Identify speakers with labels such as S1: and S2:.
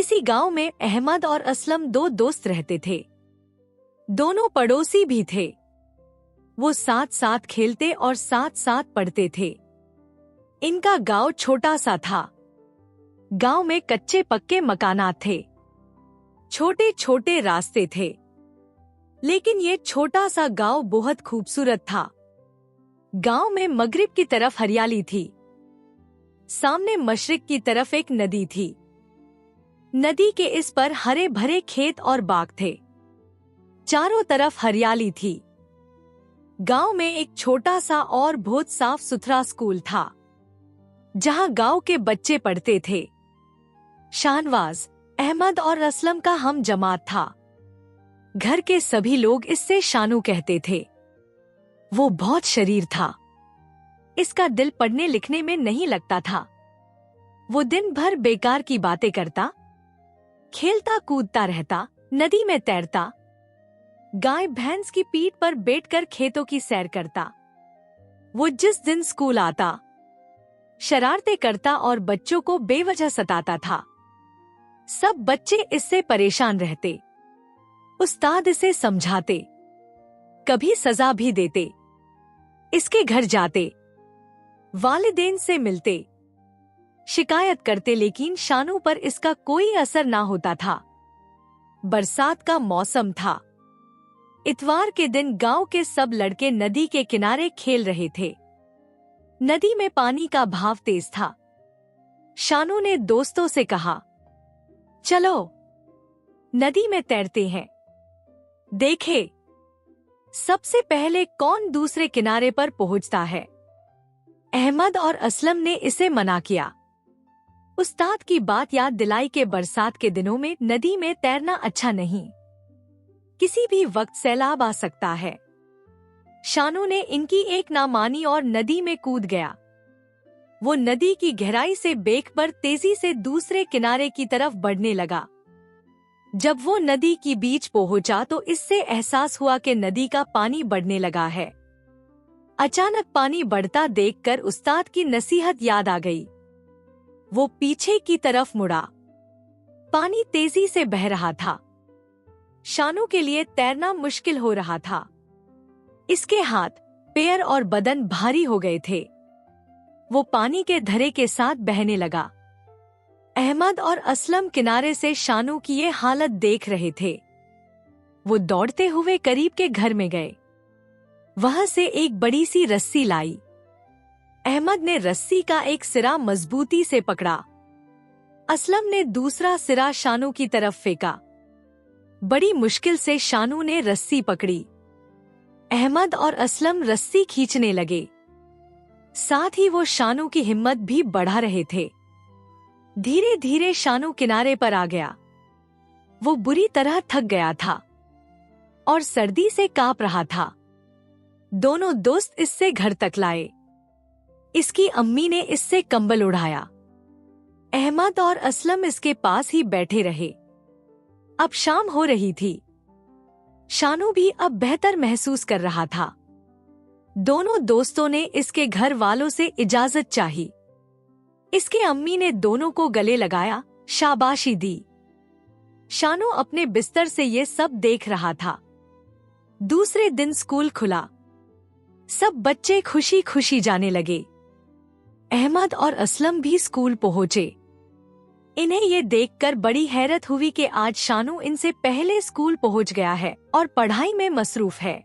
S1: इसी गांव में अहमद और असलम दो दोस्त रहते थे। दोनों पड़ोसी भी थे। वो साथ साथ खेलते और साथ साथ पढ़ते थे। इनका गांव छोटा सा था। गांव में कच्चे पक्के मकानात थे, छोटे छोटे रास्ते थे। लेकिन ये छोटा सा गांव बहुत खूबसूरत था। गांव में मगरिब की तरफ हरियाली थी। सामने मशरिक की तरफ एक नदी थी। नदी के इस पर हरे भरे खेत और बाग थे। चारों तरफ हरियाली थी। गांव में एक छोटा सा और बहुत साफ सुथरा स्कूल था, जहां गांव के बच्चे पढ़ते थे। शाहनवाज अहमद और असलम का हम जमात था। घर के सभी लोग इससे शानू कहते थे। वो बहुत शरीर था। इसका दिल पढ़ने लिखने में नहीं लगता था। वो दिन भर बेकार की बातें करता, खेलता कूदता रहता, नदी में तैरता, गाय भैंस की पीठ पर बैठकर खेतों की सैर करता। वो जिस दिन स्कूल आता, शरारतें करता और बच्चों को बेवजह सताता था। सब बच्चे इससे परेशान रहते। उस्ताद इसे समझाते, कभी सजा भी देते। इसके घर जाते, वालिदैन से मिलते, शिकायत करते, लेकिन शानू पर इसका कोई असर ना होता था। बरसात का मौसम था। इतवार के दिन गांव के सब लड़के नदी के किनारे खेल रहे थे। नदी में पानी का बहाव तेज था। शानू ने दोस्तों से कहा, चलो नदी में तैरते हैं, देखे सबसे पहले कौन दूसरे किनारे पर पहुंचता है। अहमद और असलम ने इसे मना किया। उस्ताद की बात याद दिलाई कि बरसात के दिनों में नदी में तैरना अच्छा नहीं, किसी भी वक्त सैलाब आ सकता है। शानू ने इनकी एक ना मानी और नदी में कूद गया। वो नदी की गहराई से बेखबर तेजी से दूसरे किनारे की तरफ बढ़ने लगा। जब वो नदी की बीच पहुंचा तो इससे एहसास हुआ कि नदी का पानी बढ़ने लगा है। अचानक पानी बढ़ता देखकर उस्ताद की नसीहत याद आ गई। वो पीछे की तरफ मुड़ा। पानी तेजी से बह रहा था। शानू के लिए तैरना मुश्किल हो रहा था। इसके हाथ, पैर और बदन भारी हो गए थे। वो पानी के धरे के साथ बहने लगा। अहमद और असलम किनारे से शानू की ये हालत देख रहे थे। वो दौड़ते हुए करीब के घर में गए। वहां से एक बड़ी सी रस्सी लाई। अहमद ने रस्सी का एक सिरा मजबूती से पकड़ा। असलम ने दूसरा सिरा शानू की तरफ फेंका। बड़ी मुश्किल से शानू ने रस्सी पकड़ी। अहमद और असलम रस्सी खींचने लगे। साथ ही वो शानू की हिम्मत भी बढ़ा रहे थे। धीरे धीरे शानू किनारे पर आ गया। वो बुरी तरह थक गया था और सर्दी से कांप रहा था। दोनों दोस्त इससे घर तक लाए। इसकी अम्मी ने इससे कंबल उड़ाया। अहमद और असलम इसके पास ही बैठे रहे। अब शाम हो रही थी। शानू भी अब बेहतर महसूस कर रहा था। दोनों दोस्तों ने इसके घर वालों से इजाजत चाही। इसके अम्मी ने दोनों को गले लगाया, शाबाशी दी। शानू अपने बिस्तर से ये सब देख रहा था। दूसरे दिन स्कूल खुला। सब बच्चे खुशी खुशी जाने लगे। अहमद और असलम भी स्कूल पहुंचे। इन्हें ये देखकर बड़ी हैरत हुई कि आज शानू इनसे पहले स्कूल पहुंच गया है और पढ़ाई में मसरूफ है।